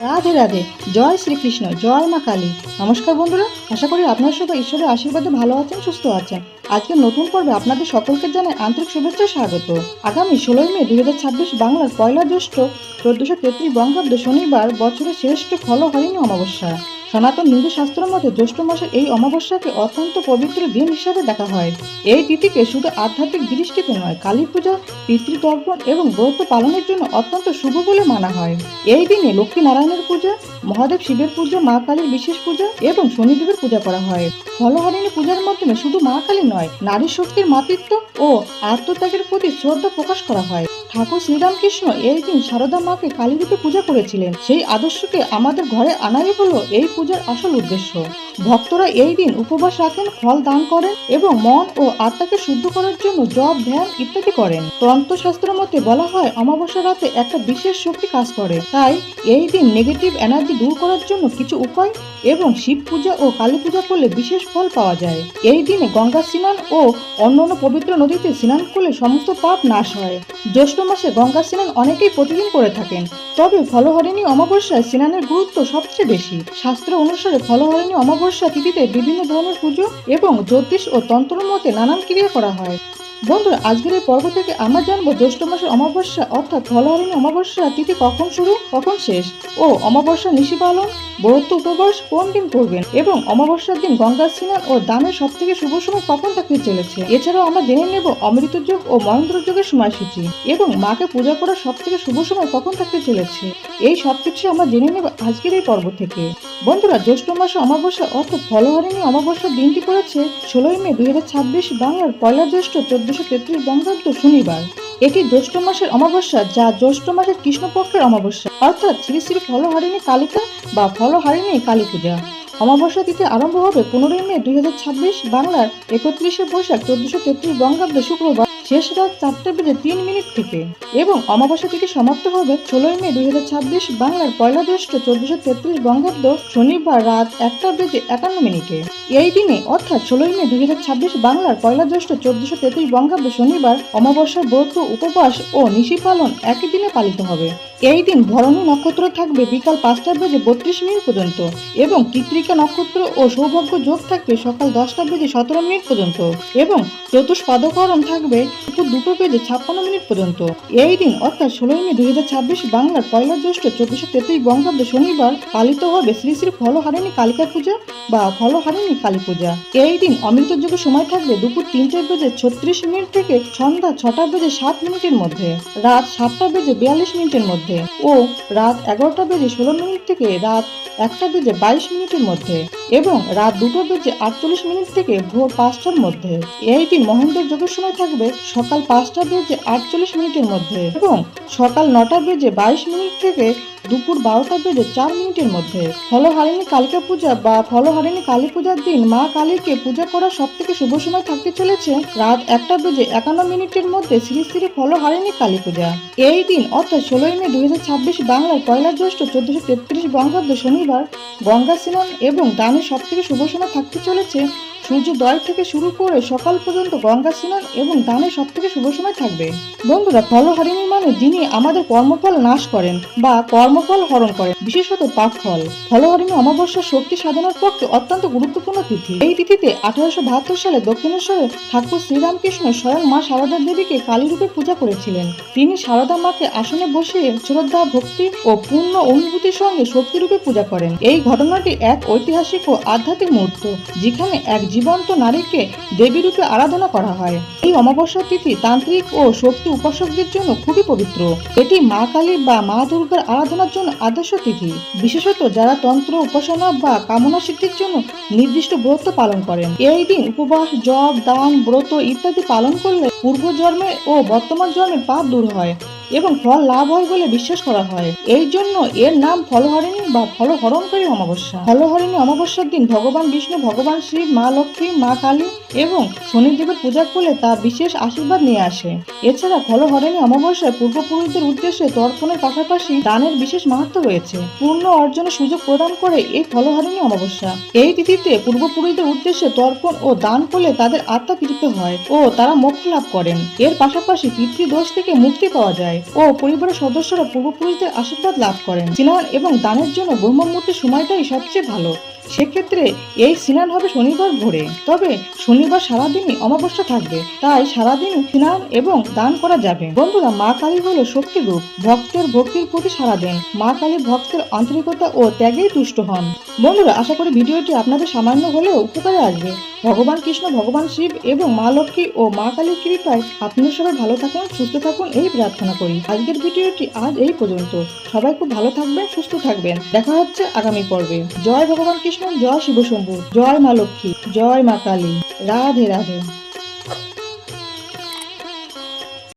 রাধে রাধে। জয় শ্রীকৃষ্ণ, জয় মা কালী। নমস্কার বন্ধুরা, আশা করি আপনারা সবাই ঈশ্বরের আশীর্বাদে ভালো আছেন, সুস্থ আছেন। আজকের নতুন পর্বে আপনাদের সকলকে জানাই আন্তরিক শুভেচ্ছা, স্বাগত। আগামী 16 মে 2026 বাংলার পয়লা জ্যৈষ্ঠ 1433 বঙ্গাব্দ শনিবার বছরের শ্রেষ্ঠ ফলহরিণী অমাবস্যা। সনাতন হিন্দু শাস্ত্র মতে জ্যৈষ্ঠ মাসের এই অমাবস্যাকে অত্যন্ত পবিত্র দিন হিসাবে দেখা হয়। এই তিথিকে শুধু আধ্যাত্মিক দৃষ্টিতে নয়, কালী পূজা, পিতৃতর্পণ এবং ব্রত পালনের জন্য অত্যন্ত শুভ বলে মানা হয়। এই দিনে লক্ষ্মী নারায়ণের পূজা, মহাদেব শিবের পূজা, মা কালীর বিশেষ পূজা এবং শনিদেবের পূজা করা হয়। ফলহরিণী পূজার মাধ্যমে শুধু মা কালী নয়, নারী শক্তির মাতৃত্ব ও আত্মত্যাগের প্রতি শ্রদ্ধা প্রকাশ করা হয়। ঠাকুর শ্রীরামকৃষ্ণ এই দিন সারদা মাকে কালী রূপে পূজা করেছিলেন। সেই আদর্শকে আমাদের ঘরে আনাই হলো এই পূজার আসল উদ্দেশ্য। ভক্তরা এই দিন উপবাস রাখেন, ফল দান করেন এবং মন ও আত্মাকে শুদ্ধ করার জন্য জপ, ধ্যান ইত্যাদি করেন। তন্ত্রশাস্ত্র মতে বলা হয় অমাবস্যা রাতে একটা বিশেষ শক্তি কাজ করে। তাই এই দিন নেগেটিভ এনার্জি দূর করার জন্য কিছু উপায় এবং শিব পূজা ও কালী পূজা করলে বিশেষ ফল পাওয়া যায়। এই দিনে গঙ্গা স্নান ও অন্যান্য পবিত্র নদীতে স্নান করলে সমস্ত পাপ নাশ হয়। জ্যৈষ্ঠ মাসে গঙ্গা স্নান অনেকেই প্রতিদিন করে থাকেন, তবে ফলহরিণী অমাবস্যায় স্নানের গুরুত্ব সবচেয়ে বেশি। শাস্ত্র অনুসারে ফলহরিণী অমাবস্যা তিথিতে বিভিন্ন ধরনের পুজো এবং জ্যোতিষ ও তন্ত্রের মতে নানান ক্রিয়া করা হয়। বন্ধুরা, আজকের এই পর্ব থেকে আমরা জানবো জ্যৈষ্ঠ মাসের অমাবস্যা অর্থাৎ ফলহরিণী অমাবস্যা তিথি কখন শুরু, কখন শেষ, ও অমাবস্যা নিশি পালন, ব্রত উপবাস কোন দিন করবেন এবং অমাবস্যার দিন গঙ্গা স্নান ও দানের সব থেকে শুভ সময় কখন থাকতে চলেছে। এছাড়াও আমরা জেনে নেব অমৃত যোগ ও মহেন্দ্র যোগের সময়সূচি এবং মাকে পূজা করার সব থেকে শুভ সময় কখন থাকতে চলেছে। এই সবকিছু আমরা জেনে নেব আজকের এই পর্ব থেকে। বন্ধুরা, জ্যৈষ্ঠ মাসে অমাবস্যা অর্থাৎ ফলহরিণী অমাবস্যার দিনটি পড়েছে 16 মে 2026 বাংলার পয়লা জ্যৈষ্ঠ 1433 বঙ্গাব্দ শনিবার। এটি জ্যৈষ্ঠ মাসের অমাবস্যা, যা জ্যৈষ্ঠ মাসের কৃষ্ণপক্ষের অমাবস্যা অর্থাৎ শ্রী শ্রী ফলহরিণী কালিকা বা ফলহরিণী কালী পূজা। অমাবস্যা তিথি আরম্ভ হবে 15 মে 2026 বাংলার 31শে বৈশাখ 1433 বঙ্গাব্দ শুক্রবার শেষ রাত 4:03 থেকে এবং অমাবস্যা তিথি সমাপ্ত হবে 16 মে 2026 বাংলার পয়লা জ্যৈষ্ঠ 1433 বঙ্গাব্দ শনিবার রাত 1:51। এই দিনে অর্থাৎ 16 মে 2026 বাংলার পয়লা জ্যৈষ্ঠ 1433 বঙ্গাব্দ শনিবার অমাবস্যার ব্রত, উপবাস ও নিশি পালন একই দিনে পালিত হবে। এই দিন ভরণী নক্ষত্র থাকবে বিকাল 5:32 পর্যন্ত এবং কৃত্তিকা নক্ষত্র ও সৌভাগ্য যোগ থাকবে সকাল 10:17 পর্যন্ত এবং চতুষ্পাদকরণ থাকবে দুপুর 2:56 পর্যন্ত। এই দিন অর্থাৎ 16 মে 2026 বাংলার পয়লা জ্যৈষ্ঠ 1433 বঙ্গাব্দ শনিবার পালিত হবে শ্রী শ্রী ফলহরিণী কালিকা পূজা বা ফলহরিণী কালী পূজা। এই দিন অমৃত যোগের সময় থাকবে দুপুর 3:36 থেকে সন্ধ্যা 6:07 মধ্যে, রাত 7:42 মধ্যে ও রাত 11:16 থেকে রাত 1:22 মধ্যে এবং রাত 2:48 থেকে ভোর 5টার মধ্যে। এই দিন মহেন্দ্র যোগের সময় থাকবে সকাল 5:48 মধ্যে এবং সকাল 9:22 থেকে দুপুর 12:04 মধ্যে। ফলহরিণী কালিকা পূজা বা ফলহরিণী কালী পূজার দিন মা কালীকে পূজা করার সব থেকে শুভ সময় থাকতে চলেছে রাত 1:51 মধ্যে শ্রী শ্রী ফলহরিণী কালী পূজা। এই দিন অর্থাৎ 16 মে 2026 বাংলার পয়লা জ্যৈষ্ঠ 1433 বঙ্গাব্দ শনিবার গঙ্গা স্নান এবং দানের সব থেকে শুভ সময় থাকতে চলেছে সূর্যোদয় থেকে শুরু করে সকাল পর্যন্ত গঙ্গা স্নান এবং দানের সব থেকে শুভ সময় থাকবে। বন্ধুরা, ফলহরিণী মানে যিনি আমাদের কর্মফল নাশ করেন বা কর্মফল হরণ করেন, বিশেষত পাপ ফল। ফলহরিণী অমাবস্যা শক্তি সাধনার পক্ষে অত্যন্ত গুরুত্বপূর্ণ তিথি। এই তিথিতে 1872 সালে দক্ষিণেশ্বরে ঠাকুর শ্রীরামকৃষ্ণ স্বয়ং মা সারদা দেবীকে কালী রূপে পূজা করেছিলেন। তিনি সারদা মাকে আসনে বসিয়ে শ্রদ্ধা, ভক্তি ও পূর্ণ অনুভূতির সঙ্গে শক্তিরূপে পূজা করেন। এই ঘটনাটি এক ঐতিহাসিক ও আধ্যাত্মিক মুহূর্ত, যেখানে এক জীবন্ত নারীকে দেবী রূপে আরাধনা করা হয়। এই অমাবস্যা তিথি তান্ত্রিক ও শক্তি উপাসকদের জন্য খুবই পবিত্র। এটি মা কালী বা মা দুর্গার আরাধনার জন্য আদর্শ তিথি, বিশেষত যারা তন্ত্র উপাসনা বা কামনা সিদ্ধির জন্য নির্দিষ্ট ব্রত পালন করেন। এই দিন উপবাস, জপ, দান, ব্রত ইত্যাদি পালন করলে পূর্ব জন্মের ও বর্তমান জন্মের পাপ দূর হয় এবং ফল লাভ হয় বলে বিশ্বাস করা হয়। এই জন্য এর নাম ফলহরিণী বা ফলহরণকারী অমাবস্যা। ফলহরিণী অমাবস্যার দিন ভগবান বিষ্ণু, ভগবান শিব, মা লক্ষ্মী, মা কালী এবং শনিদেবের পূজা করলে তা বিশেষ আশীর্বাদ নিয়ে আসে। এছাড়া ফলহরিণী অমাবস্যায় পূর্বপুরুষদের উদ্দেশ্যে তর্পণের পাশাপাশি দানের বিশেষ মাহাত্ম্য রয়েছে। পূর্ণ অর্জনের সুযোগ প্রদান করে এই ফলহরিণী অমাবস্যা। এই তিথিতে পূর্বপুরুষদের উদ্দেশ্যে তর্পণ ও দান করলে তাদের আত্মা তৃপ্ত হয় ও তারা মোক্ষ লাভ করেন। এর পাশাপাশি পিতৃদোষ থেকে মুক্তি পাওয়া যায়। ও পরিবারের সদস্যরা পূর্বপুরুষদের আশীর্বাদ লাভ করেন। স্নান এবং দানের জন্য ব্রহ্ম মুহূর্তের সময়টাই সবচেয়ে ভালো। সেক্ষেত্রে এই স্নান হবে শনিবার ভোরে। তবে শনিবার সারাদিনই অমাবস্যা থাকবে, তাই সারাদিন স্নান এবং দান করা যাবে। বন্ধুরা, মা কালী হলো শক্তির রূপ। ভক্তের ভক্তির প্রতি সাড়া দেন। মা কালী ভক্তের আন্তরিকতা ও ত্যাগেই তুষ্ট হন। বন্ধুরা, আশা করি ভিডিওটি আপনাদের সামান্য হলেও উপকারে আসবে। ভগবান কৃষ্ণ, ভগবান শিব এবং মা লক্ষ্মী ও মা কালীর কৃপায় আপনারা সবাই ভালো থাকুন, সুস্থ থাকুন এই প্রার্থনা করি। আজকের ভিডিওটি আজ এই পর্যন্ত। সবাই খুব ভালো থাকবেন, সুস্থ থাকবেন। দেখা হচ্ছে আগামী পর্বে। জয় ভগবান কৃষ্ণ, জয় শিব শম্ভু, জয় মা লক্ষ্মী, জয় মা কালী। রাধে রাধে।